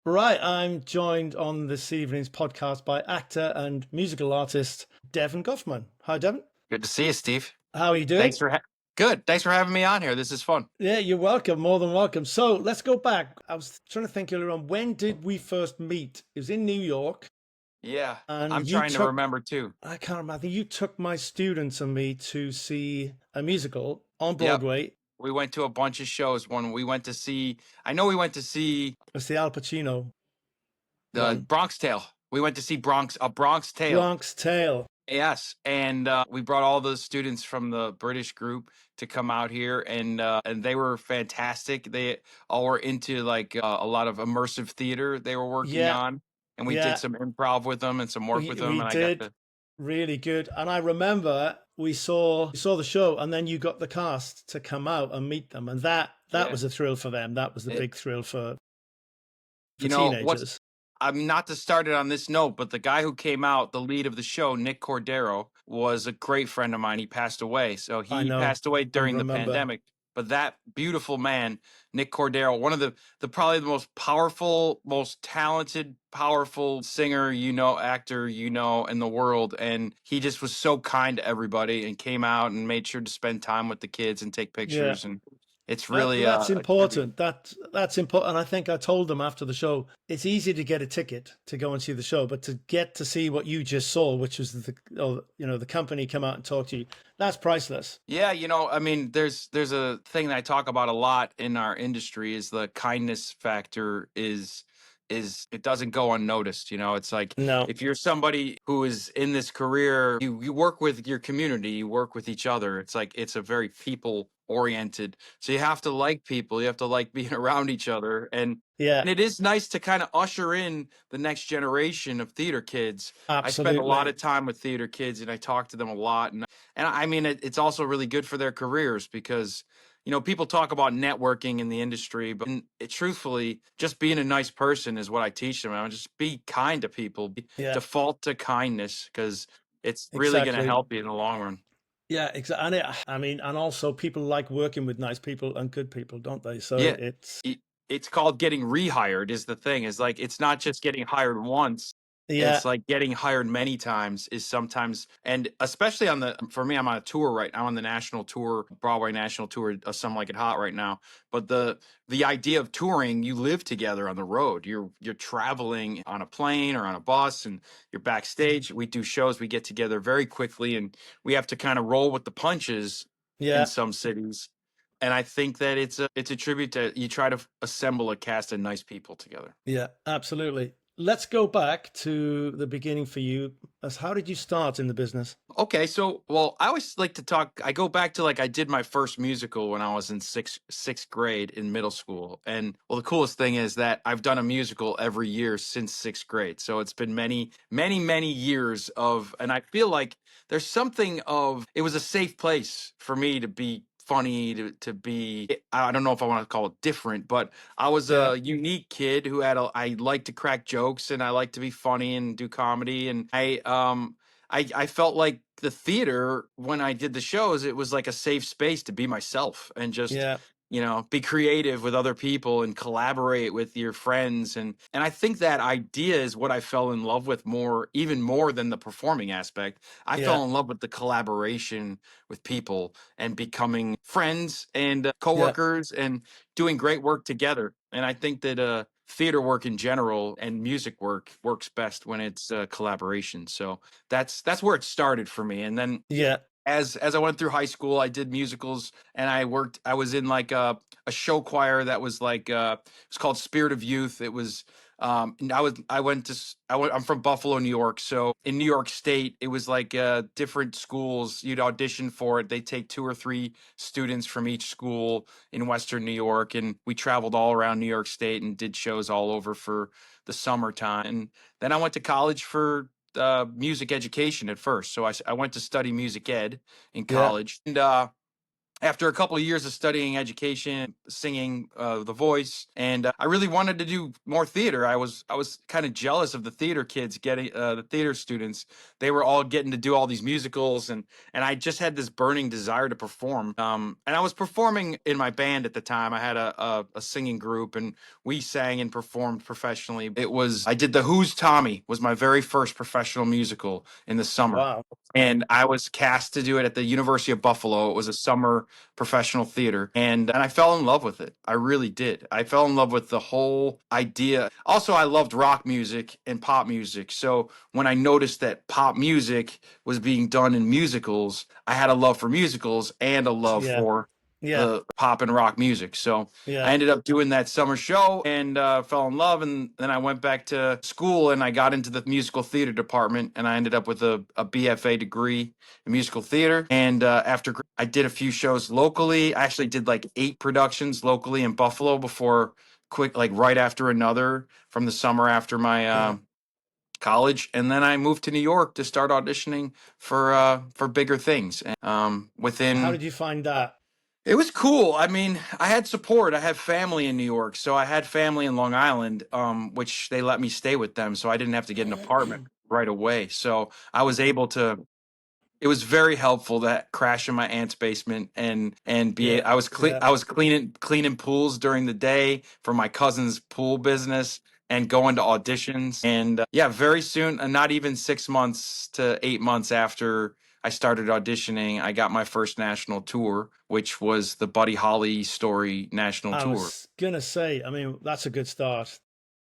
Right, I'm joined on this evening's podcast by actor and musical artist Devon Goffman. Hi, Devon. Good to see you, Steve. How are you Thanks doing? for good. Thanks for having me on here. This is fun. Yeah, you're welcome. More than welcome. So let's go back. I was trying to think earlier on. When did we first meet? It was in New York, Yeah, and I'm you trying to took, remember too. I can't remember, I think you took my students and me to see a musical on Yep, Broadway. we went to a bunch of shows. When we went to see, I know we went to see It's the Al Pacino the one, Bronx Tale. We went to see a Bronx Tale. Bronx Tale. Yes, and we brought all the students from the British group to come out here, and they were fantastic. They all were into like a lot of immersive theater they were working Yeah, on, and we did yeah. some improv with them and some work with them, We and I got did to. really good. And I remember we saw the show, and then you got the cast to come out and meet them, and that Yeah. was a thrill for them. That was the It, big thrill for you know what's teenagers. I'm not to start it on this note, but the guy who came out, the lead of the show, Nick Cordero, was a great friend of mine. He passed away. So I he know. passed away I during the remember. pandemic. But that beautiful man, Nick Cordero, one of the probably the most powerful, most talented, powerful singer actor in the world. And he just was so kind to everybody and came out and made sure to spend time with the kids and take Yeah. pictures. And it's really That's a tribute. important. That's important. And I think I told them after the show, it's easy to get a ticket to go and see the show, but to get to see what you just saw, which was the company come out and talk to you, that's priceless. Yeah, I mean, there's a thing that I talk about a lot in our industry is the kindness factor is it doesn't go unnoticed. It's like No. if you're somebody who is in this career, you work with your community, you work with each other. It's like it's a very people oriented. So you have to like people, you have to like being around each other. And Yeah, it is nice to kind of usher in the next generation of theater kids. I spend a lot absolutely. of time with theater kids and I talk to them a lot. And I mean, it's also really good for their careers because, people talk about networking in the industry, but truthfully, just being a nice person is what I teach them. I just be kind to people, Yeah, default to kindness because it's really going to exactly. help you in the long run. Yeah, exactly. I mean, and also people like working with nice people and good people, don't they? So Yeah. it's It's called getting rehired is the thing is like, it's not just getting hired once. yeah, It's like getting hired many times is sometimes, and especially for me, I'm on a tour right now. I'm on the national tour, Broadway national tour of Some Like It Hot right now. But the idea of touring, you live together on the road. You're traveling on a plane or on a bus, and you're backstage. We do shows. We get together very quickly, and we have to kind of roll with the punches in yeah, some cities. And I think that it's a tribute to you try to assemble a cast of nice people together. yeah, absolutely. Let's go back to the beginning for you. As how did you start in the business? Okay, so well, I always like to talk. I go back to like I did my first musical when I was in sixth grade in middle school, and well, the coolest thing is that I've done a musical every year since sixth grade. So it's been many, many, many years of, and I feel like there's something of it was a safe place for me to be funny to be. I don't know if I want to call it different, but I was Yeah, a unique kid who I like to crack jokes and I like to be funny and do comedy, and I felt like the theater when I did the shows, it was like a safe space to be myself and just, yeah, be creative with other people and collaborate with your friends. And I think that idea is what I fell in love with even more than the performing aspect. I yeah, fell in love with the collaboration with people and becoming friends and yeah, coworkers and doing great work together. And I think that theater work in general and music work works best when it's collaboration. So that's where it started for me. And then yeah, as I went through high school, I did musicals and I was in like a show choir that was like it was called Spirit of Youth. It was and I went to I'm from Buffalo, New York. So in New York State, it was like different schools. You'd audition for it. They take two or three students from each school in Western New York, and we traveled all around New York State and did shows all over for the summertime. And then I went to college for music education at first. So I went to study music ed in yeah. college. And after a couple of years of studying education, singing, the voice, and I really wanted to do more theater. I was kind of jealous of the theater kids getting the theater students. They were all getting to do all these musicals, and I just had this burning desire to perform. And I was performing in my band at the time. I had a singing group, and we sang and performed professionally. It was I did the Who's Tommy was my very first professional musical in the summer. Wow. And I was cast to do it at the University of Buffalo. It was a summer professional theater, and I fell in love with it. I really did. I fell in love with the whole idea. Also, I loved rock music and pop music. So when I noticed that pop music was being done in musicals, I had a love for musicals and a love Yeah. for Yeah. the pop and rock music. So I Yeah. ended up doing that summer show and fell in love. And then I went back to school and I got into the musical theater department, and I ended up with a BFA degree in musical theater. And I did a few shows locally. I actually did like 8 productions locally in Buffalo before like right after another from the summer after my Yeah. college, and then I moved to New York to start auditioning for bigger things. And How within did you find that? it was cool. I mean, I had support. I have family in New York, so I had family in Long Island, which they let me stay with them, so I didn't have to get an apartment right away. So I was able to. It was very helpful to crash in my aunt's basement and be. Yeah. I was Yeah. I was cleaning pools during the day for my cousin's pool business and going to auditions. And yeah, very soon, not even 6 months to 8 months after I started auditioning, I got my first national tour, which was the Buddy Holly Story national I tour. was gonna say, I mean, that's a good start.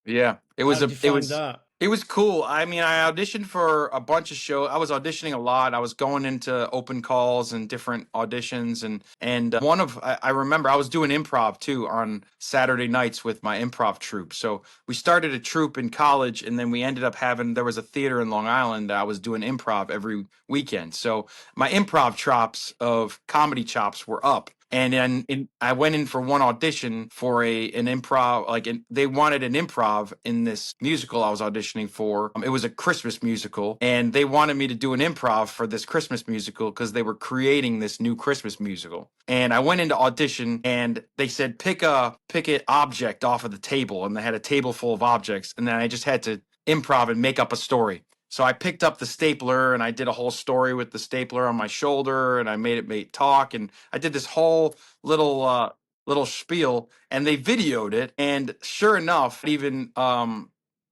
Yeah, How did you find that? it was cool. I mean, I auditioned for a bunch of shows. I was auditioning a lot. I was going into open calls and different auditions, and I remember I was doing improv too on Saturday nights with my improv troupe. So we started a troupe in college, and then we ended up having there was a theater in Long Island that I was doing improv every weekend. So my improv chops of comedy chops were up. And then I went in for one audition for an improv, they wanted an improv in this musical I was auditioning for. It was a Christmas musical, and they wanted me to do an improv for this Christmas musical because they were creating this new Christmas musical. And I went into audition, and they said pick an object off of the table, and they had a table full of objects, and then I just had to improv and make up a story. So I picked up the stapler and I did a whole story with the stapler on my shoulder, and I made it talk, and I did this whole little little spiel, and they videoed it, and sure enough, even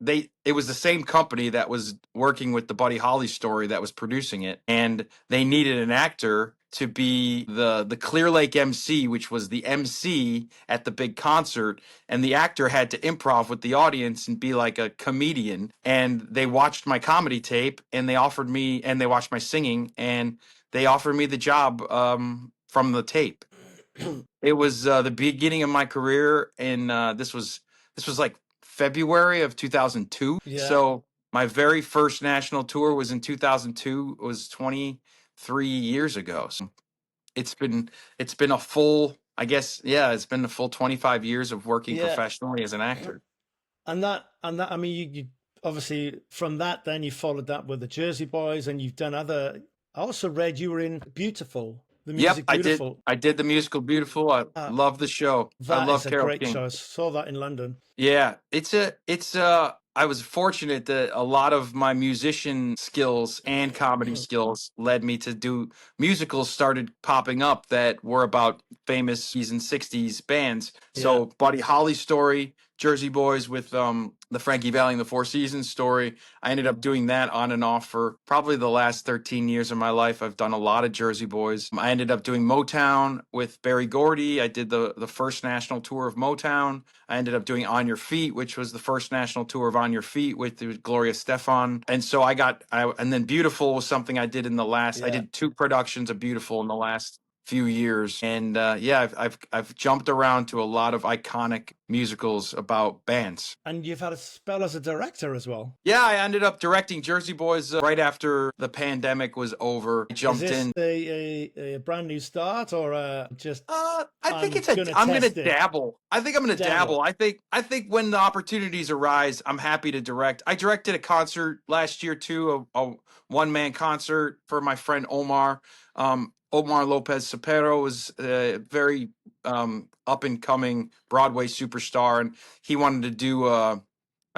it was the same company that was working with the Buddy Holly Story that was producing it, and they needed an actor to be the Clear Lake MC, which was the MC at the big concert, and the actor had to improv with the audience and be like a comedian. And they watched my comedy tape, and they watched my singing, and they offered me the job from the tape. It was the beginning of my career, and this was like February of 2002. Yeah. So my very first national tour was in 2002. It was 23 years ago. So it's been a full, I guess, yeah, it's been a full 25 years of working Yeah. professionally as an actor. And that, I mean, you obviously from that, then you followed that with the Jersey Boys, and you've done other. I also read you were in Beautiful, the Yep, music I did. Beautiful. I did the musical Beautiful. I Uh, love the show. I that love is a Carole great King. show. I saw that in London. Yeah, I was fortunate that a lot of my musician skills and comedy skills led me to do musicals started popping up that were about famous 50s and 60s bands. Yeah. So Buddy Holly Story, Jersey Boys with the Frankie Valli and the Four Seasons story. I ended up doing that on and off for probably the last 13 years of my life. I've done a lot of Jersey Boys. I ended up doing Motown with Berry Gordy. I did the first national tour of Motown. I ended up doing On Your Feet, which was the first national tour of On Your Feet with Gloria Stefan. And so and then Beautiful was something I did I Yeah. did 2 productions of Beautiful in the last few years. And yeah, I've jumped around to a lot of iconic musicals about bands. And you've had a spell as a director as well. Yeah, I ended up directing Jersey Boys right after the pandemic was over. I Is jumped this in. a brand new start, or just I think I'm gonna I'm gonna test it? dabble. I think I'm gonna Dabble. dabble. I think when the opportunities arise, I'm happy to direct. I directed a concert last year too, a one man concert for my friend Omar. Omar Lopez Sapero was a very up and coming Broadway superstar, and he wanted to do a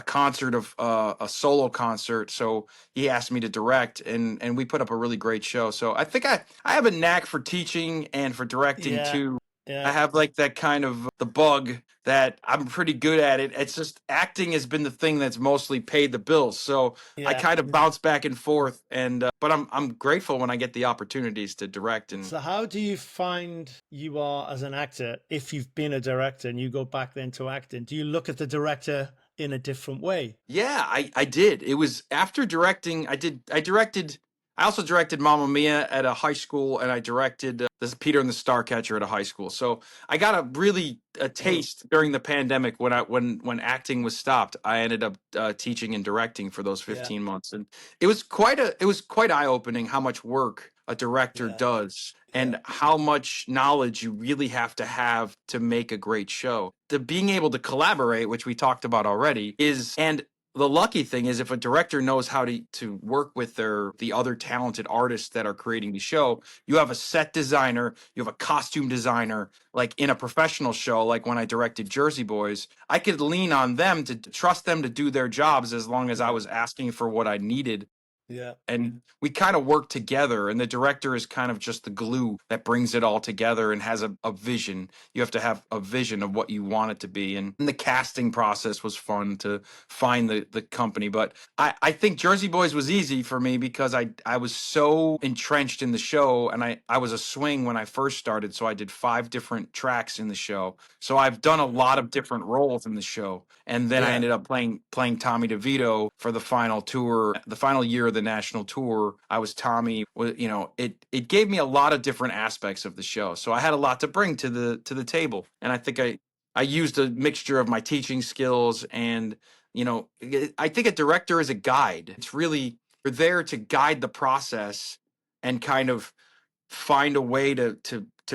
concert of a solo concert. So he asked me to direct, and we put up a really great show. So I think I have a knack for teaching and for directing Yeah, too. I yeah, have like that kind of the bug that I'm pretty good at it. It's just acting has been the thing that's mostly paid the bills. So I yeah. kind of bounce back and forth, and but I'm grateful when I get the opportunities to direct. And So how do you find you are as an actor if you've been a director and you go back then to acting? Do you look at the director in a different way? yeah, I did. It was after directing. I directed. I also directed Mamma Mia at a high school, and I directed this Peter and the Starcatcher at a high school. So I got a Oh, taste during the pandemic when acting was stopped. I ended up teaching and directing for those yeah, 15 months, and it was quite eye opening how much work a director yeah, does yeah, and how much knowledge you really have to make a great show. The being able to collaborate, which we talked about already, is and the lucky thing is if a director knows how to work with the other talented artists that are creating the show, you have a set designer, you have a costume designer. Like in a professional show, like when I directed Jersey Boys, I could lean on them to trust them to do their jobs as long as I yeah, was asking for what I needed, yeah, and we kind of work together, and the director is kind of just the glue that brings it all together and has a vision. You have to have a vision of what you want it to be, and the casting process was fun to find the company. But I think Jersey Boys was easy for me because I was so entrenched in the show, and I was a swing when I first started, so I did 5 different tracks in the show. So I've done a lot of different roles in the show, and then I yeah, ended up playing Tommy DeVito for the final tour, the final year of the national tour. I was Tommy. You know, it gave me a lot of different aspects of the show, so I had a lot to bring to the table, and I think I used a mixture of my teaching skills and I think a director is a guide. It's really you're there to guide the process and kind of find a way to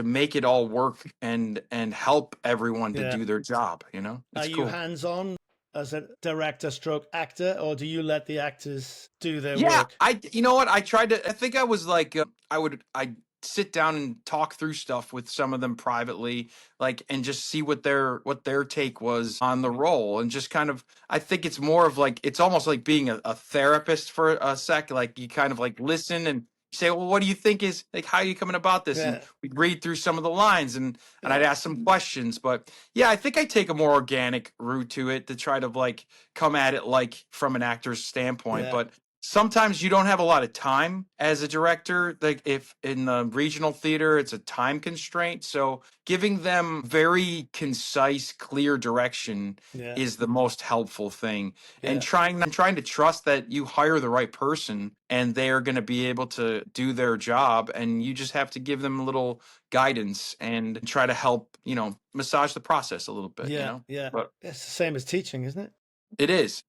make it all work and help everyone to yeah. do their job. Are It's you cool. hands-on as a director stroke actor, or do you let the actors do their Yeah, work? you know what? I tried to. I think I was like, I sit down and talk through stuff with some of them privately, like, and just see what their take was on the role, and just kind of. I think it's more of like it's almost like being a therapist for a sec. Like you kind of like listen and say, well, what do you think is like? How are you coming about this? And Yeah, we read through some of the lines, and I'd yeah, ask some questions. But yeah, I think I take a more organic route to it to try to like come at it like from an actor's standpoint, yeah, but sometimes you don't have a lot of time as a director. Like if in the regional theater it's a time constraint, so giving them very concise clear direction yeah, is the most helpful thing, and yeah, trying to trust that you hire the right person and they're going to be able to do their job, and you just have to give them a little guidance and try to help massage the process a little bit, yeah, yeah. but It's the same as teaching, isn't it? it is.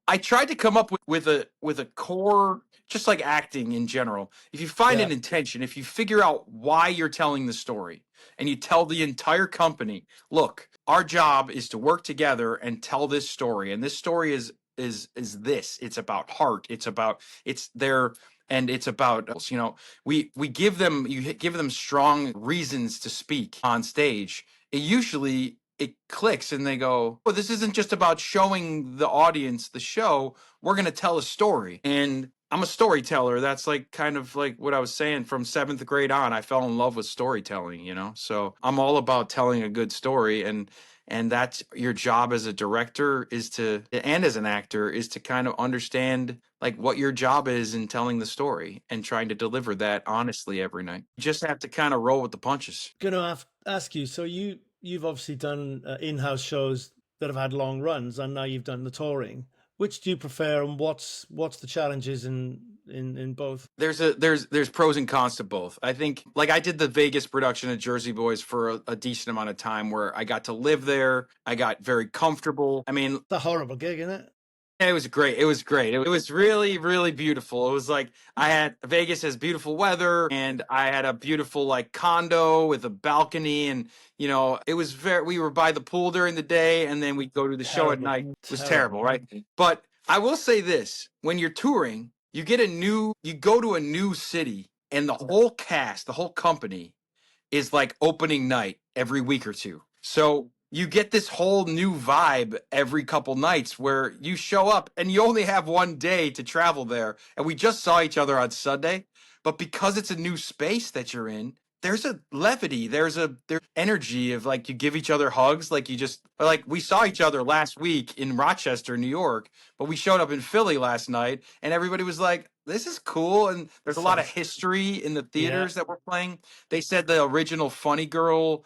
I tried to come up with a core, just like acting in general. If you find Yeah, an intention, if you figure out why you're telling the story, and you tell the entire company, look, our job is to work together and tell this story, and this story is this. It's about heart. It's their and it's about we give them you give them strong reasons to speak on stage. It clicks and they go, well, this isn't just about showing the audience the show. We're going to tell a story. And I'm a storyteller. That's like kind of like what I was saying from 7th grade on. I fell in love with storytelling. So I'm all about telling a good story. And that's your job as a director and as an actor is to kind of understand like what your job is in telling the story and trying to deliver that honestly every night. You just have to kind of roll with the punches. Gonna ask you. So you've obviously done in-house shows that have had long runs, and now you've done the touring. Which do you prefer, and what's the challenges in both? There's pros and cons to both. I think like I did the Vegas production of Jersey Boys for a decent amount of time where I got to live there. I got very comfortable. I mean, It's a horrible gig, isn't it? it was great. It was great. It was really, really beautiful. It was like I had Vegas has beautiful weather, and I had a beautiful like condo with a balcony, and it was we were by the pool during the day, and then we'd go to the show at Terrible, night. It was terrible. terrible, right? But I will say this, when you're touring, you go to a new city and the whole cast, the whole company is like opening night every week or two. So you get this whole new vibe every couple nights where you show up and you only have one day to travel there. And we just saw each other on Sunday, but because it's a new space that you're in, there's a levity, there's energy of like you give each other hugs, like you just like we saw each other last week in Rochester, New York, but we showed up in Philly last night and everybody was like, this is cool. And there's a lot of Sounds, history in the yeah. theaters that we're playing. They said the original Funny Girl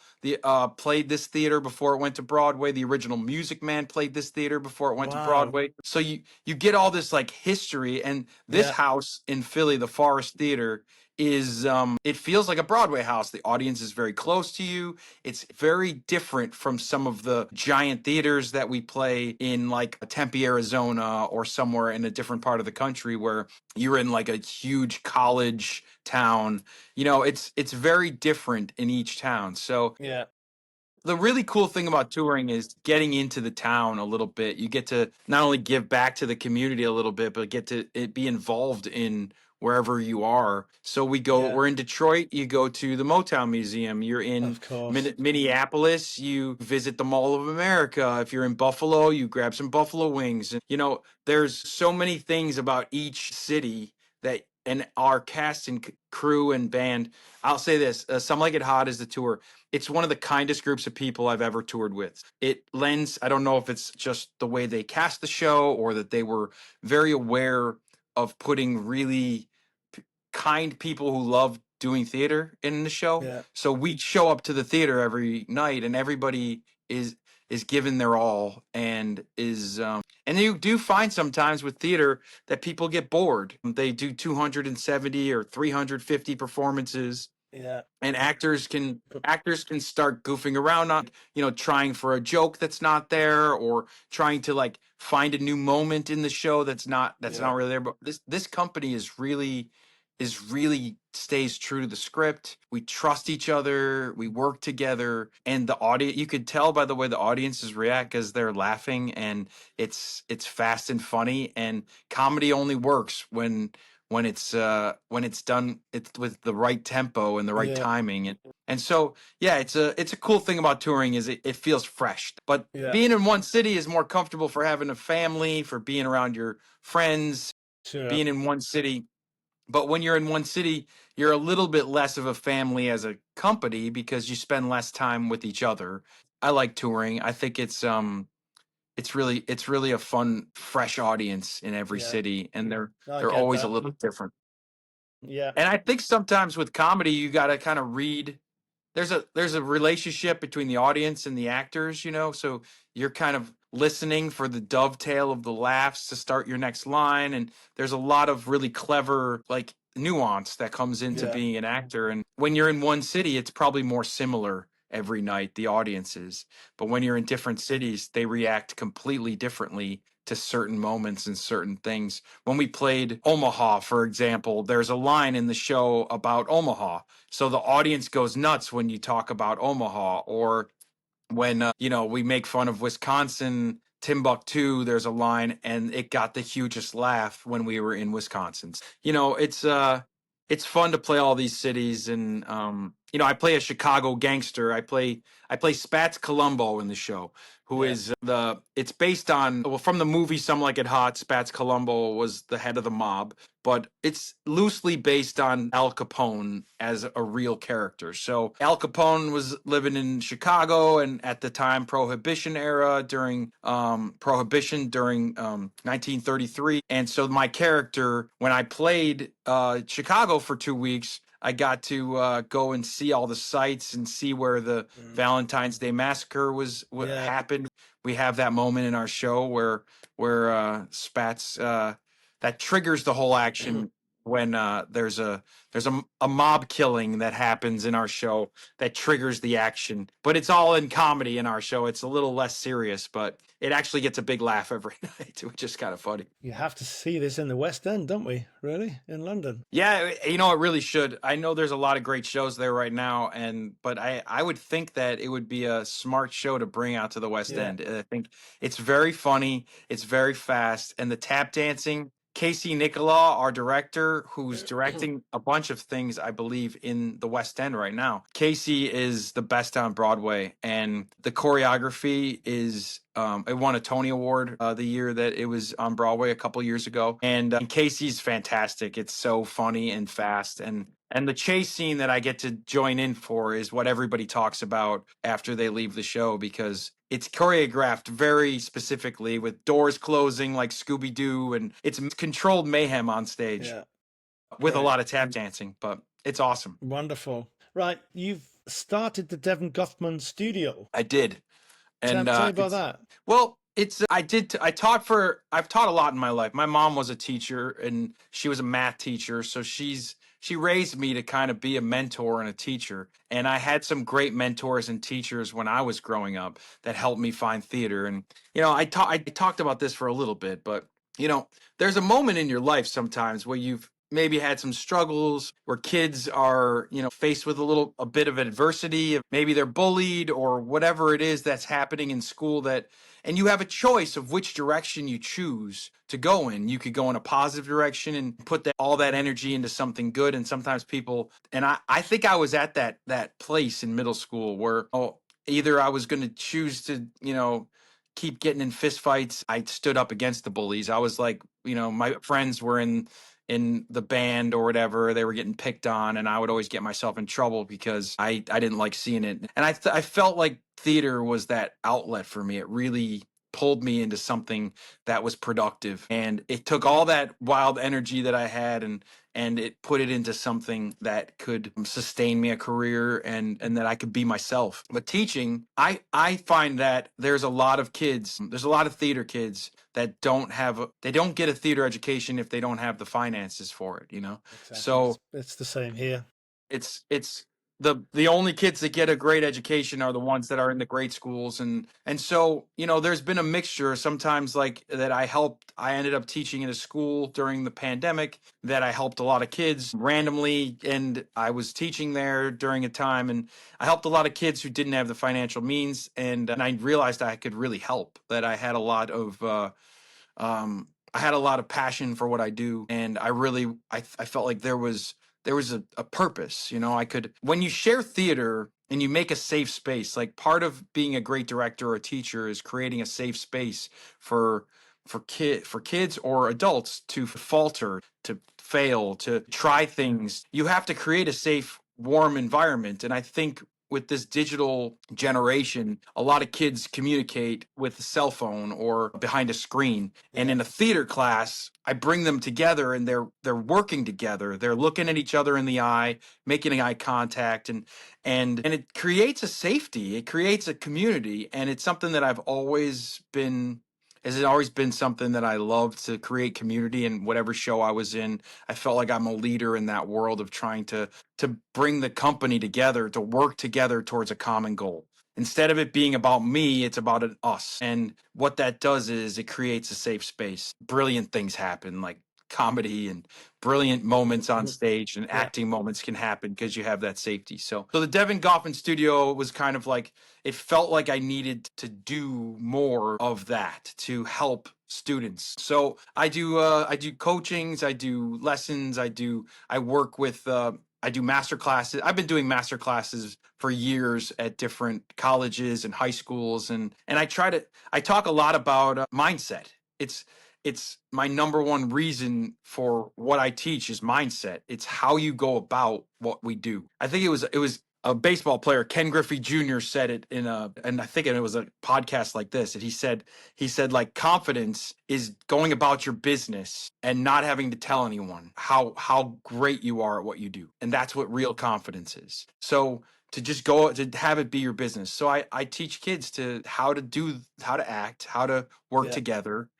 played this theater before it went to Broadway. The original Music Man played this theater before it went to Wow. Broadway. So you get all this like history, and this Yeah. house in Philly, the Forest Theater, is it feels like a Broadway house. The audience is very close to you. It's very different from some of the giant theaters that we play in like Tempe, Arizona, or somewhere in a different part of the country where you're in like a huge college town. You know, it's very different in each town. So Yeah. the really cool thing about touring is getting into the town a little bit. You get to not only give back to the community a little bit, but get to be involved in wherever you are. So Yeah. we're in Detroit, you go to the Motown Museum. You're in Of course. Minneapolis, you visit the Mall of America. If you're in Buffalo, you grab some buffalo wings. And, you know, there's so many things about each city that, and our cast and crew and band. I'll say this, Some Like It Hot is the tour. It's one of the kindest groups of people I've ever toured with. It lends, I don't know if it's just the way they cast the show or that they were very aware of putting really kind people who love doing theater in the show. Yeah. So we show up to the theater every night and everybody is giving their all and is and you do find sometimes with theater that people get bored. They do 270 or 350 performances Yeah. and actors can start goofing around on, trying for a joke that's not there or trying to like find a new moment in the show that's not Yeah. really there. But this company is really stays true to the script. We trust each other, we work together, and the audience, you could tell by the way the audiences react because they're laughing, and it's fast and funny. And comedy only works when it's done it's with the right tempo and the right Yeah. timing. And so yeah, it's a cool thing about touring is it feels fresh. But Yeah. being in one city is more comfortable for having a family, for being around your friends, Sure. being in one city. But when you're in one city, you're a little bit less of a family as a company because you spend less time with each other. I like touring. I think it's really a fun, fresh audience in every Yeah. city, and No, I they're get always a that. little different. Yeah. And I think sometimes with comedy, you got to kind of read. There's a relationship between the audience and the actors, so you're kind of listening for the dovetail of the laughs to start your next line. And there's a lot of really clever like nuance that comes into Yeah. being an actor. And when you're in one city, it's probably more similar every night, the audiences. But when you're in different cities, they react completely differently to certain moments and certain things. When we played Omaha, for example, there's a line in the show about Omaha, so the audience goes nuts when you talk about Omaha. Or when we make fun of Wisconsin, Timbuktu, there's a line and it got the hugest laugh when we were in Wisconsin. It's fun to play all these cities. And I play a Chicago gangster. I play Spats Columbo in the show, who Yeah. is it's based on, well, from the movie Some Like It Hot. Spats Columbo was the head of the mob, but it's loosely based on Al Capone as a real character. So Al Capone was living in Chicago, and at the time Prohibition era, during Prohibition during 1933. And so my character, when I played Chicago for 2 weeks, I got to go and see all the sites and see where the Mm. Valentine's Day massacre was what Yeah. happened. We have that moment in our show where Spats that triggers the whole action when there's a mob killing that happens in our show that triggers the action. But it's all in comedy in our show. It's a little less serious, but it actually gets a big laugh every night, which is kind of funny. You have to see this in the West End, don't we? Really? In London? Yeah, it really should. I know there's a lot of great shows there right now, but I would think that it would be a smart show to bring out to the West Yeah. End. I think it's very funny, it's very fast, and the tap dancing Casey Nicola, our director, who's directing a bunch of things, I believe, in the West End right now. Casey is the best on Broadway, and the choreography is. It won a Tony Award the year that it was on Broadway a couple years ago, and Casey's fantastic. It's so funny and fast, and the chase scene that I get to join in for is what everybody talks about after they leave the show, because it's choreographed very specifically with doors closing like Scooby Doo, and it's controlled mayhem on stage Yeah. with a Great. lot of tap dancing, but it's awesome. Wonderful. Right. You've started the Devon Goffman studio. I did. And Tell me about that. well, I've taught a lot in my life. My mom was a teacher and she was a math teacher, so she raised me to kind of be a mentor and a teacher. And I had some great mentors and teachers when I was growing up that helped me find theater. And I talked about this for a little bit, but there's a moment in your life sometimes where you've maybe had some struggles, where kids are, faced with a bit of adversity. Maybe they're bullied or whatever it is that's happening in school, and you have a choice of which direction you choose to go in. You could go in a positive direction and put all that energy into something good. And sometimes I think I was at that place in middle school where, either I was going to choose to, keep getting in fistfights. I stood up against the bullies. I was like, my friends were in the band or whatever, they were getting picked on, and I would always get myself in trouble because I didn't like seeing it. And I felt like theater was that outlet for me. It really pulled me into something that was productive, and it took all that wild energy that I had and it put it into something that could sustain me a career, and that I could be myself. But teaching, I find that there's a lot of theater kids that they don't get a theater education if they don't have the finances for it, Exactly. So it's the same here. it's the only kids that get a great education are the ones that are in the great schools, and so there's been a mixture sometimes, like that. I ended up teaching in a school during the pandemic that I helped a lot of kids randomly, and I was teaching there during a time, and I helped a lot of kids who didn't have the financial means, and I realized I could really help, that I had a lot of passion for what I do, and I felt like there was a purpose. When you share theater and you make a safe space, like part of being a great director or a teacher is creating a safe space for kids or adults to falter, to fail, to try things. You have to create a safe, warm environment. And I think with this digital generation, a lot of kids communicate with a cell phone or behind a screen. And in a theater class, I bring them together, and they're working together. They're looking at each other in the eye, making eye contact, and it creates a safety. It creates a community, and it's something that has always been something that I love, to create community. In whatever show I was in, I felt like I'm a leader in that world of trying to bring the company together, to work together towards a common goal. Instead of it being about me, it's about an us. And what that does is it creates a safe space. Brilliant things happen, like comedy, and brilliant moments on stage and acting moments can happen because you have that safety. So the Devon Goffman studio was kind of like, it felt like I needed to do more of that to help students. So I do coachings, I do lessons, I work with I do master classes. I've been doing master classes for years at different colleges and high schools, and I talk a lot about mindset. It's my number one reason for what I teach is mindset. It's how you go about what we do. I think it was a baseball player, Ken Griffey Jr. said it and I think it was a podcast like this. And he said like, confidence is going about your business and not having to tell anyone how great you are at what you do. And that's what real confidence is. So to just go to have it be your business. So I teach kids how to act, how to work together,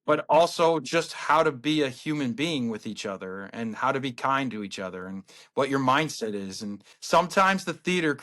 but also just how to be a human being with each other, and how to be kind to each other, and what your mindset is. And sometimes the theater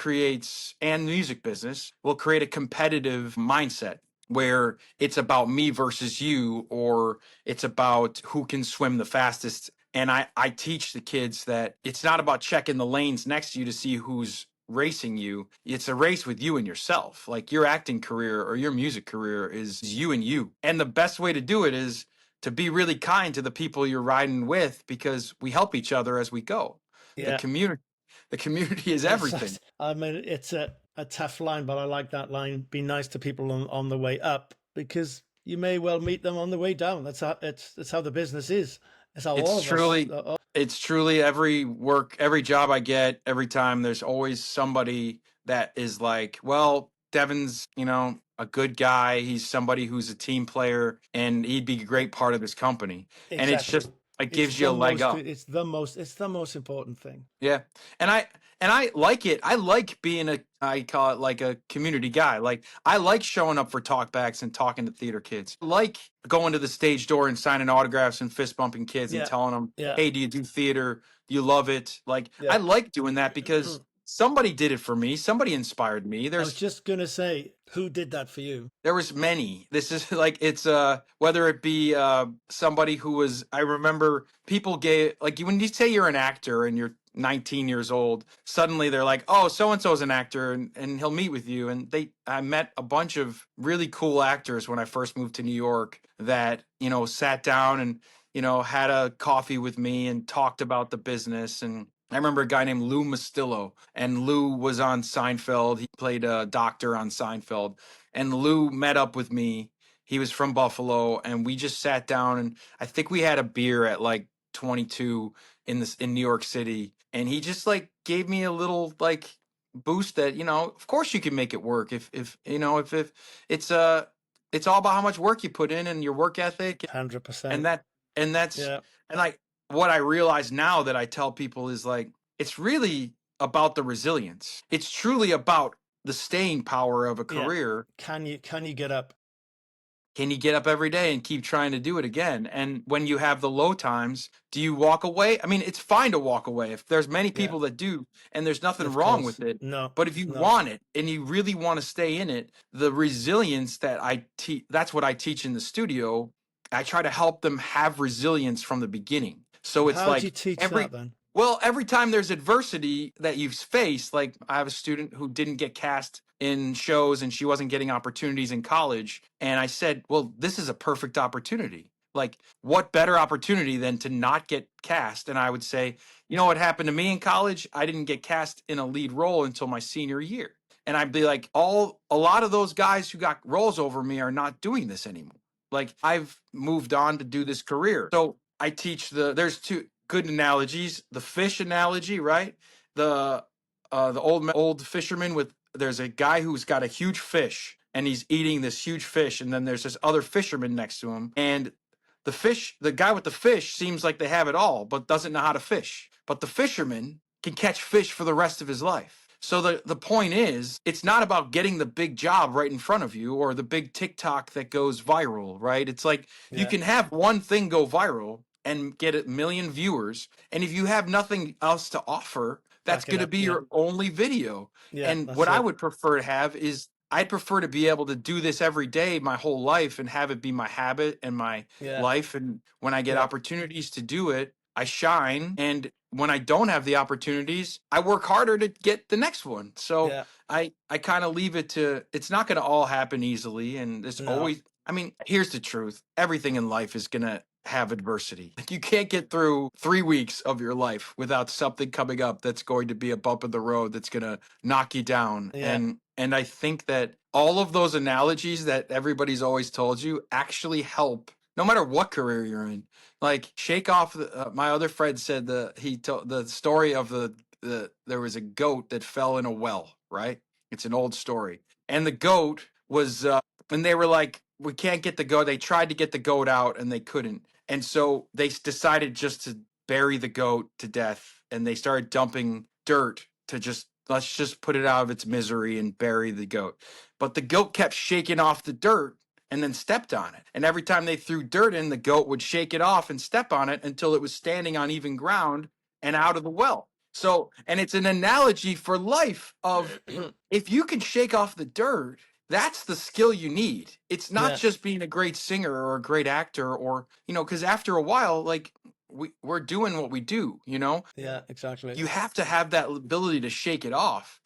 and music business will create a competitive mindset where it's about me versus you, or it's about who can swim the fastest. And I teach the kids that it's not about checking the lanes next to you to see who's racing you. It's a race with you and yourself. Like, your acting career or your music career is you and you. And the best way to do it is to be really kind to the people you're riding with, because we help each other as we go. The Yeah. community, the community is everything. I mean, it's a tough line, but I like that line. Be nice to people on the way up, because you may well meet them on the way down. That's how the business is. It's how all It's of us. truly, it's truly every job I get, every time there's always somebody that is like, well, Devon's, a good guy. He's somebody who's a team player and he'd be a great part of this company. And it's Exactly. just, it It's gives you a the leg most. up. It's the most important thing. Yeah. And I like it. I like being I call it like a community guy. Like, I like showing up for talkbacks and talking to theater kids. I like going to the stage door and signing autographs and fist bumping kids and Yeah. telling them, Yeah. "Hey, do you do theater? Do you love it?" Like, I Yeah. like doing that because somebody did it for me. Somebody inspired me. I was just gonna say, who did that for you? There was many. This is like, it's whether it be somebody who was, I remember people gave, like, when you say you're an actor and you're 19 years old, suddenly they're like, "Oh, so and so's an actor," and he'll meet with you. And I met a bunch of really cool actors when I first moved to New York that, sat down and, had a coffee with me and talked about the business. And I remember a guy named Lou Mastillo, and Lou was on Seinfeld. He played a doctor on Seinfeld, and Lou met up with me. He was from Buffalo, and we just sat down, and I think we had a beer at like 22 in New York City, and he just like gave me a little like boost that, of course you can make it work if it's all about how much work you put in and your work ethic, 100%. and that and that's Yeah. and like, what I realize now that I tell people is like, it's really about the resilience. It's truly about the staying power of a Yeah. career. Can you get up? Can you get up every day and keep trying to do it again? And when you have the low times, do you walk away? I mean, it's fine to walk away. If there's many Yeah. people that do, and there's nothing Of wrong course. with it. No. But if you No. want it and you really want to stay in it, the resilience that I teach, that's what I teach in the studio. I try to help them have resilience from the beginning. So it's How do you like teach that then? every time there's adversity that you've faced, like, I have a student who didn't get cast in shows and she wasn't getting opportunities in college. And I said, well, this is a perfect opportunity. Like, what better opportunity than to not get cast? And I would say, what happened to me in college? I didn't get cast in a lead role until my senior year. And I'd be like, a lot of those guys who got roles over me are not doing this anymore. Like, I've moved on to do this career. So I teach there's two good analogies. The fish analogy, right? The old fisherman with, there's a guy who's got a huge fish and he's eating this huge fish, and then there's this other fisherman next to him, and the guy with the fish seems like they have it all, but doesn't know how to fish. But the fisherman can catch fish for the rest of his life. So the point is, it's not about getting the big job right in front of you or the big TikTok that goes viral, right? It's like, you Yeah. can have one thing go viral and get a million viewers, and if you have nothing else to offer, that's Back it going to up. be Yeah. your only video. Yeah. And That's what I it. would prefer to have is, I'd prefer to be able to do this every day my whole life and have it be my habit and my Yeah. life. And when I get Yeah. opportunities to do it, I shine. And when I don't have the opportunities, I work harder to get the next one. So Yeah. I kind of leave it to, it's not going to all happen easily. And there's No. always, I mean, here's the truth. Everything in life is going to have adversity. Like, you can't get through 3 weeks of your life without something coming up that's going to be a bump in the road that's going to knock you down. Yeah. And I think that all of those analogies that everybody's always told you actually help no matter what career you're in. Like, shake off my other friend said, he told the story of there was a goat that fell in a well, right? It's an old story. And the goat was and they were like, we can't get the goat. They tried to get the goat out and they couldn't. And so they decided just to bury the goat to death, and they started dumping dirt to just, let's just put it out of its misery and bury the goat. But the goat kept shaking off the dirt and then stepped on it. And every time they threw dirt in, the goat would shake it off and step on it until it was standing on even ground and out of the well. So, and it's an analogy for life of, if you can shake off the dirt, that's the skill you need. It's not Yeah. just being a great singer or a great actor, or, because after a while, like, we're doing what we do, Yeah. Exactly. you have to have that ability to shake it off,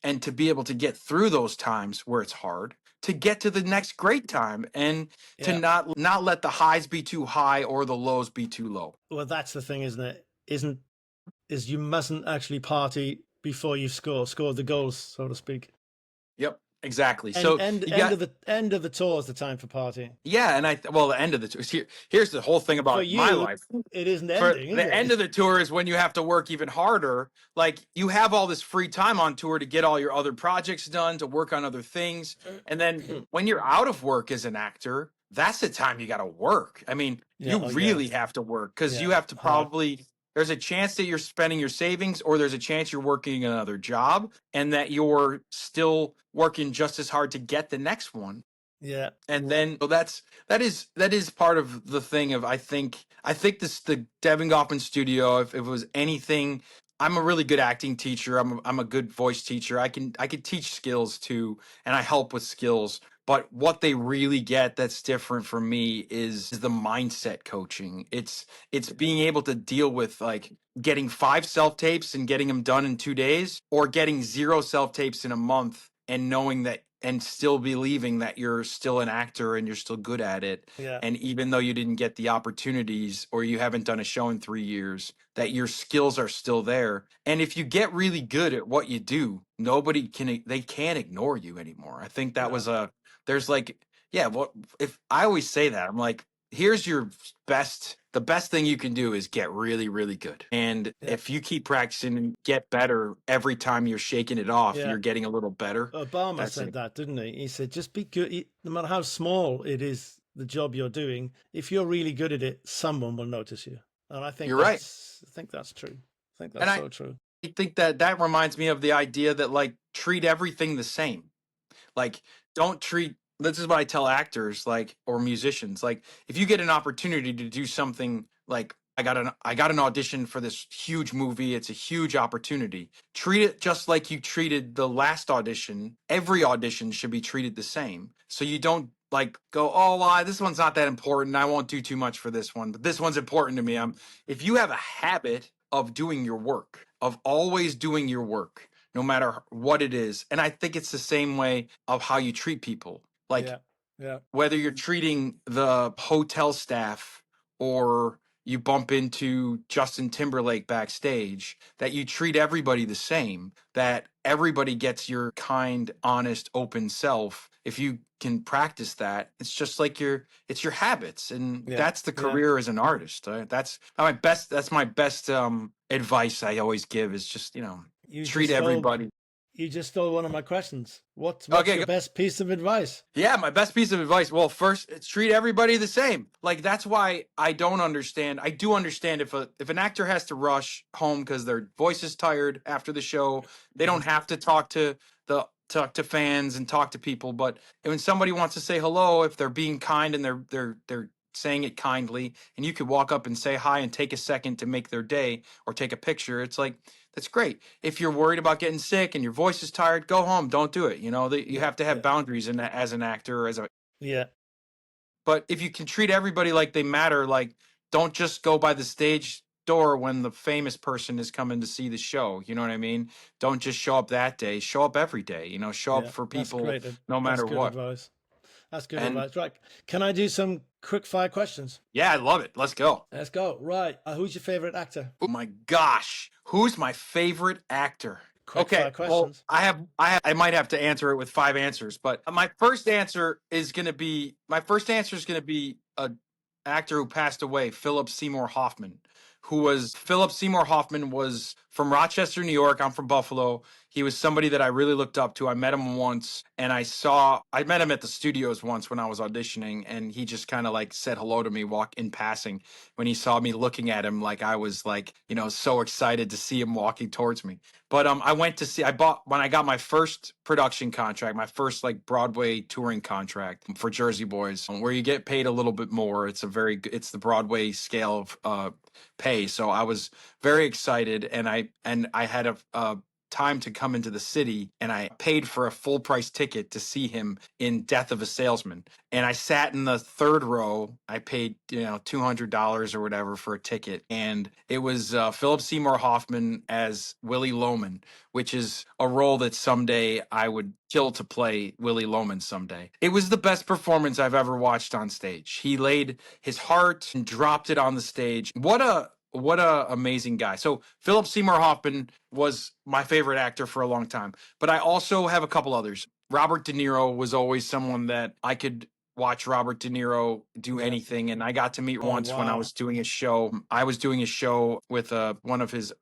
and to be able to get through those times where it's hard, to get to the next great time, and to Yeah. not let the highs be too high or the lows be too low. Well, that's the thing, isn't it? Is you mustn't actually party before you've scored the goals, so to speak. Yep, exactly. And So end you end got, of the end of the tour is the time for partying. yeah, and well, the end of the tour. Here's the whole thing For about my you, life. it isn't For ending, is the end of it? the tour is when you have to work even harder. Like, you have all this free time on tour to get all your other projects done, to work on other things. And then when you're out of work as an actor, that's the time you got to work. I mean, Yeah. you Oh, yeah. really have to work, because Yeah. you have to Hard. probably, there's a chance that you're spending your savings, or there's a chance you're working another job, and that you're still working just as hard to get the next one. Yeah. And then, so that is part of the thing of, I think this, the Devon Goffman studio, if it was anything, I'm a really good acting teacher. I'm a good voice teacher. I can teach skills too, and I help with skills. But what they really get that's different for me is the mindset coaching. It's being able to deal with, like, getting 5 self tapes and getting them done in 2 days, or getting 0 self tapes in a month, and knowing that, and still believing that you're still an actor and you're still good at it. Yeah. And even though you didn't get the opportunities, or you haven't done a show in 3 years, that your skills are still there. And if you get really good at what you do, they can't ignore you anymore. I think that was No. there's like, yeah, what if I always say that, I'm like, here's the best thing you can do is get really, really good. And Yeah. if you keep practicing and get better every time you're shaking it off, Yeah. you're getting a little better. Obama That's said it. that, didn't he? He said, just be good. No matter how small it is, the job you're doing, if you're really good at it, someone will notice you. And You're right. I think that's true. I think And that's so true. I think that reminds me of the idea that, like, treat everything the same. Like, don't treat, this is what I tell actors, like, or musicians, like, if you get an opportunity to do something, like, I got an audition for this huge movie, it's a huge opportunity. Treat it just like you treated the last audition. Every audition should be treated the same. So you don't, like, go, oh, well, this one's not that important, I won't do too much for this one, but this one's important to me. If you have a habit of doing your work, of always doing your work, no matter what it is. And I think it's the same way of how you treat people. Like, Yeah. Yeah. whether you're treating the hotel staff, or you bump into Justin Timberlake backstage, that you treat everybody the same, that everybody gets your kind, honest, open self. If you can practice that, it's just like it's your habits. And Yeah. that's the Yeah. career as an artist. That's my best advice I always give, is just, You treat just stole everybody. you just stole one of my questions. What's Okay, your best piece of advice? yeah, my best piece of advice. Well, first, it's treat everybody the same. Like, that's why I don't understand. I do understand if an actor has to rush home because their voice is tired after the show, they don't have to talk to fans and talk to people. But when somebody wants to say hello, if they're being kind and they're saying it kindly, and you could walk up and say hi and take a second to make their day, or take a picture, it's like, that's great. If you're worried about getting sick and your voice is tired, go home. Don't do it. You Yeah. have to have Yeah. boundaries as an actor, Yeah. but if you can treat everybody like they matter, like, don't just go by the stage door when the famous person is coming to see the show. You know what I mean? Don't just show up that day. Show up every day. Show up Yeah. for That's people great. no That's matter good what. advice. That's good And advice. Right. Can I do some quick fire questions? yeah, I love it. Let's go. Let's go. Right. Who's your favorite actor? Oh my gosh, who's my favorite actor? Quick Okay, fire well, questions. I might have to answer it with 5 answers, but my first answer is gonna be a actor who passed away, Philip Seymour Hoffman. Philip Seymour Hoffman was from Rochester, New York. I'm from Buffalo. He was somebody that I really looked up to. I met him once, and I met him at the studios once when I was auditioning, and he just kind of, like, said hello to me, walk in passing, when he saw me looking at him, like I was, like, so excited to see him walking towards me. But when I got my first production contract, my first, like, Broadway touring contract for Jersey Boys, where you get paid a little bit more. It's the Broadway scale of pay. So I was very excited, and I had time to come into the city, and I paid for a full price ticket to see him in Death of a Salesman. And I sat in the third row. I paid, $200 or whatever for a ticket. And it was Philip Seymour Hoffman as Willie Loman, which is a role that someday I would kill to play Willie Loman someday. It was the best performance I've ever watched on stage. He laid his heart and dropped it on the stage. What a amazing guy. So Philip Seymour Hoffman was my favorite actor for a long time, but I also have a couple others. Robert De Niro was always someone that I could watch Robert De Niro do Yeah. anything, and I got to meet Oh, once when I wow. was doing a show. I was doing a show with one of his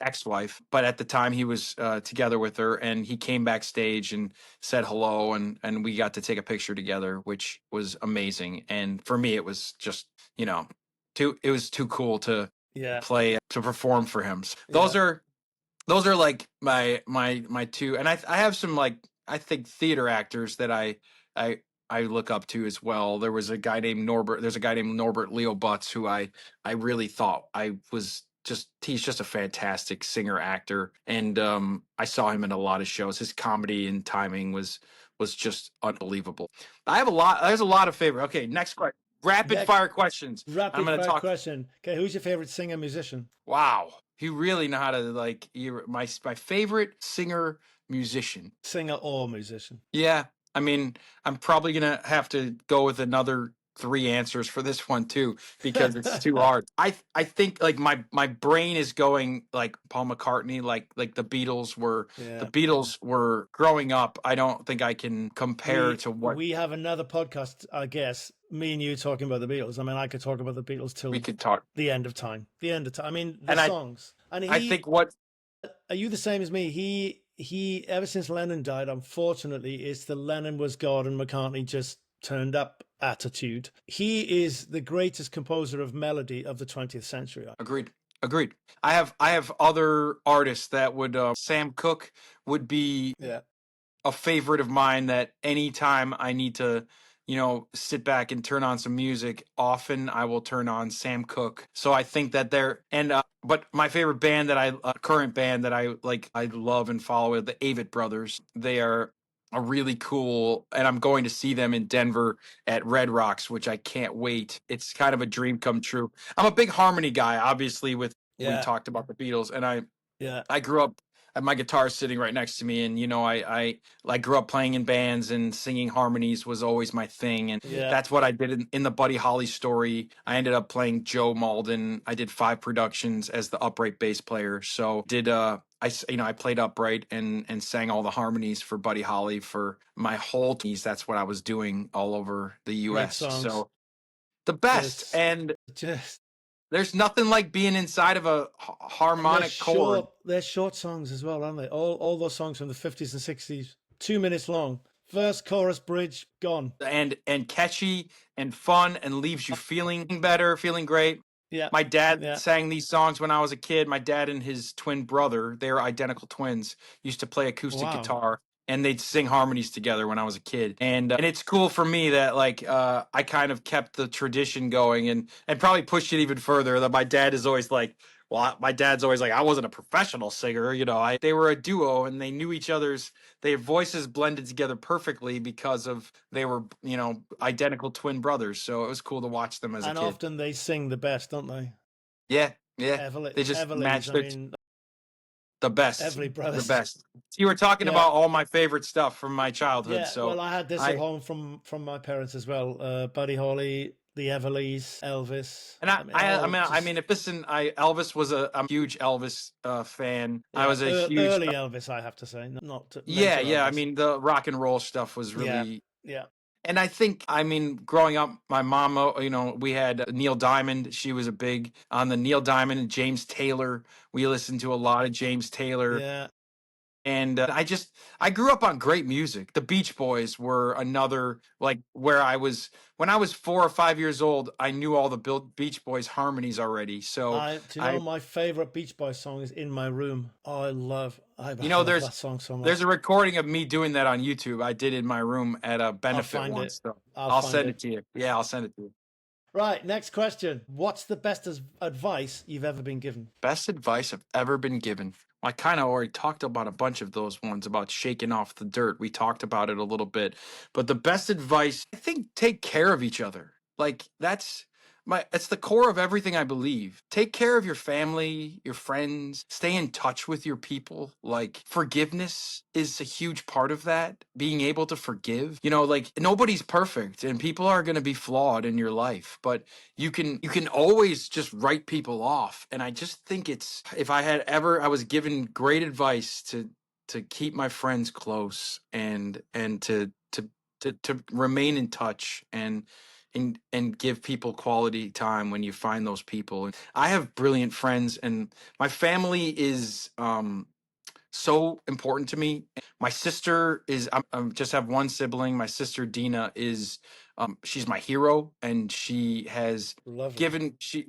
ex-wife, but at the time he was together with her, and he came backstage and said hello, and we got to take a picture together, which was amazing. And for me, it was just it was too cool to Yeah. perform for him. So Yeah. those are like my two, and I have some, like, I think, theater actors that I I look up to as well. There's a guy named Norbert Leo Butz, who I really thought he's just a fantastic singer actor, and I saw him in a lot of shows. His comedy and timing was just unbelievable. There's a lot of favorite. Okay, next question. Rapid Yeah. fire questions. I'm Rapid gonna fire talk. question. Okay, who's your favorite singer musician? Wow, you really know how to, like, my favorite singer musician. Singer or musician? Yeah, I mean, I'm probably gonna have to go with another three answers for this one too, because it's too hard. I think, like, my brain is going like Paul McCartney, like the Beatles were. Yeah. The Beatles were growing up. I don't think I can compare to what We have another podcast, I guess, me and you talking about the Beatles. I mean, I could talk about the Beatles till we could talk. the end of time. The end of time. I mean, the And songs. And I think what are you the same as me? He ever since Lennon died, unfortunately, it's the Lennon was God and McCartney just turned up attitude. He is the greatest composer of melody of the 20th century. Agreed. I have other artists that would Sam Cooke would be Yeah. a favorite of mine, that anytime I need to, sit back and turn on some music, often I will turn on Sam Cooke. So I think that but my favorite band current band that I love and follow are the Avett Brothers. They are a really cool, and I'm going to see them in Denver at Red Rocks, which I can't wait. It's kind of a dream come true. I'm a big harmony guy, obviously, we talked about the Beatles, and I grew up. My guitar is sitting right next to me, and I grew up playing in bands, and singing harmonies was always my thing, and that's what I did in the Buddy Holly story. I ended up playing Joe Malden. I did 5 productions as the upright bass player. So I played upright and sang all the harmonies for Buddy Holly for my whole teens. That's what I was doing all over the U.S. So the best, and just. There's nothing like being inside of a harmonic chord. They're short songs as well, aren't they? All those songs from the 50s and 60s, 2 minutes long. Verse, chorus, bridge, gone. And catchy and fun, and leaves you feeling better, feeling great. Yeah. My dad sang these songs when I was a kid. My dad and his twin brother, they're identical twins, used to play acoustic guitar, and they'd sing harmonies together when I was a kid. And it's cool for me that, like, I kind of kept the tradition going, and probably pushed it even further. That my dad is always like, my dad's always like, I wasn't a professional singer, they were a duo, and they knew each other's, their voices blended together perfectly because of they were, identical twin brothers. So it was cool to watch them as a kid. And often they sing the best, don't they? Yeah. They just match the best. Everly Brothers. The best. You were talking about all my favorite stuff from my childhood. So well, I had this at home from my parents as well. Buddy Holly, the Everleys, Elvis. And Elvis was I'm a huge Elvis fan. Yeah, I was a huge early Elvis, I have to say, not Elvis. I mean, the rock and roll stuff was really And I think, growing up, my mom, we had Neil Diamond. She was a big on the Neil Diamond and James Taylor. We listened to a lot of James Taylor. Yeah. And I grew up on great music. The Beach Boys were another, like, when I was 4 or 5 years old, I knew all the Beach Boys harmonies already. So my favorite Beach Boys song is "In My Room." Oh, I love that song so much. There's a recording of me doing that on YouTube. I did "In My Room" at a benefit once. So I'll send it to you. Yeah, I'll send it to you. Right, next question. What's the best advice you've ever been given? Best advice I've ever been given. I kind of already talked about a bunch of those ones about shaking off the dirt. We talked about it a little bit. But the best advice, I think, take care of each other. Like it's the core of everything I believe. Take care of your family, your friends, stay in touch with your people. Like forgiveness is a huge part of that. Being able to forgive. Like nobody's perfect and people are going to be flawed in your life, but you can always just write people off. And I just think it's if I was given great advice to keep my friends close and to remain in touch and give people quality time when you find those people. And I have brilliant friends, and my family is so important to me. My sister is I just have one sibling. My sister Dina is she's my hero, and she has Lovely. given she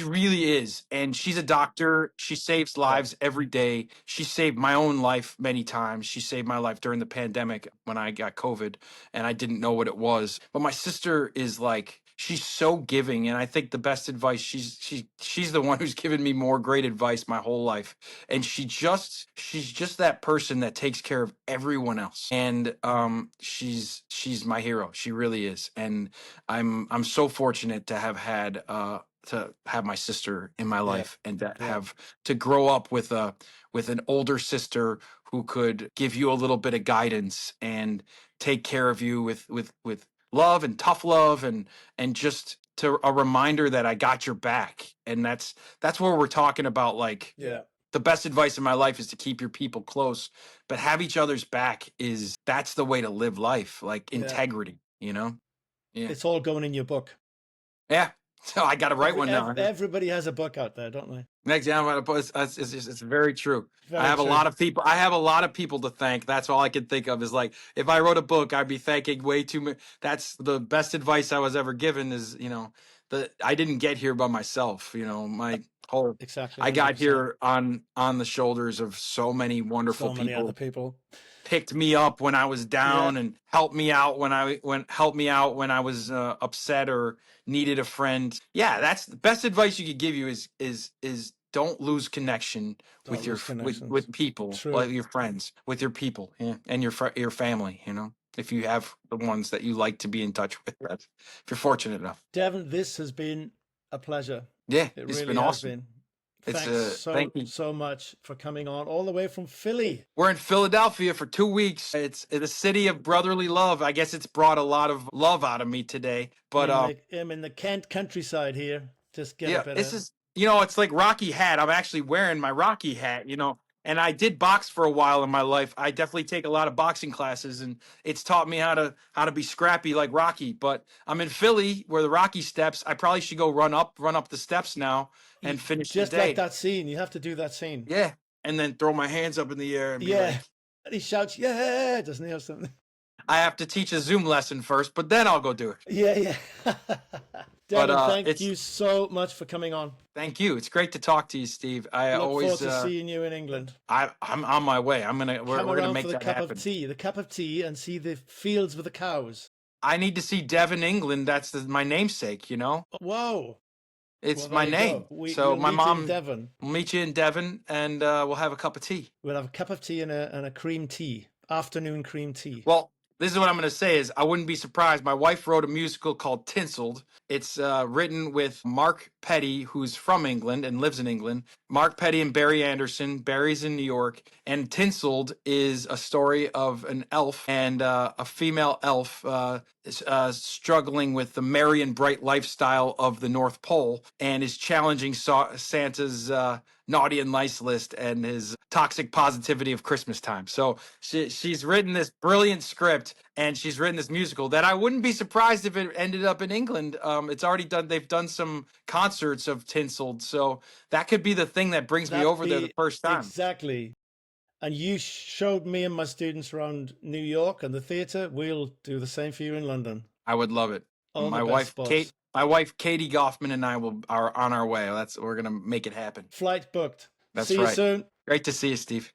really is, and she's a doctor. She saves Yeah. lives every day. She saved my own life many times. She saved my life during the pandemic when I got COVID and I didn't know what it was. But my sister is like she's so giving, and I think the best advice she's the one who's given me more great advice my whole life. And she's just that person that takes care of everyone else. And she's my hero. She really is. And I'm so fortunate to have had to have my sister in my Yeah. life and to Yeah. have to grow up with an older sister who could give you a little bit of guidance and take care of you with love and tough love and just to a reminder that I got your back. And that's where we're talking about, like, Yeah. the best advice in my life is to keep your people close, but have each other's back that's the way to live life, like Yeah. integrity, Yeah. It's all going in your book. Yeah. So I got to write one now. Everybody has a book out there, don't they? Next time I'm gonna post, it's very true. Very I have true. a lot of people. I have a lot of people to thank. That's all I can think of is like if I wrote a book, I'd be thanking way too much. That's the best advice I was ever given. Is I didn't get here by myself. My whole Exactly. I got 100%. here on the shoulders of so many wonderful So many people. other people Picked me up when I was down and helped me out when I was upset or needed a friend. Yeah, that's the best advice you could give you is don't lose connection with with people, True. like your friends, with your people, and your family. If you have the ones that you like to be in touch with, if you're fortunate enough. Devon, this has been a pleasure. Yeah, It it's really been has awesome. been. It's Thanks thank you so much for coming on all the way from Philly. We're in Philadelphia for 2 weeks. It's the city of brotherly love. I guess it's brought a lot of love out of me today. But I'm in the Kent countryside here. Just get a bit this of... is it's like Rocky hat. I'm actually wearing my Rocky hat. And I did box for a while in my life. I definitely take a lot of boxing classes, and it's taught me how to be scrappy like Rocky. But I'm in Philly where the Rocky steps. I probably should go run up the steps now and finish just the day. like that scene. You have to do that scene. Yeah, and then throw my hands up in the air and be like, and he shouts, "Yeah!" Doesn't he, or something? I have to teach a Zoom lesson first, but then I'll go do it. Yeah. Devon, thank you so much for coming on. Thank you. It's great to talk to you, Steve. I look always forward to seeing you in England. I'm on my way. We're gonna make that happen. The cup of tea, and see the fields with the cows. I need to see Devon, England. That's my namesake. Whoa. It's my name. We'll my mom. Devon. We'll meet you in Devon, and we'll have a cup of tea. We'll have a cup of tea and a cream tea, afternoon cream tea. Well, this is what I'm going to say is I wouldn't be surprised. My wife wrote a musical called Tinselled. It's written with Mark Petty, who's from England and lives in England. Mark Petty and Barry Anderson. Barry's in New York. And Tinselled is a story of an elf and a female elf struggling with the merry and bright lifestyle of the North Pole and is challenging Santa's naughty and nice list and his toxic positivity of Christmas time. So she's written this brilliant script and she's written this musical that I wouldn't be surprised if it ended up in England. It's already done. They've done some concerts of Tinselled. So that could be the thing that brings me over there the first time. Exactly. And you showed me and my students around New York and the theater. We'll do the same for you in London. I would love it. My wife Katie Goffman and I are on our way. We're gonna make it happen. Flight booked. That's See right. you soon. Great to see you, Steve.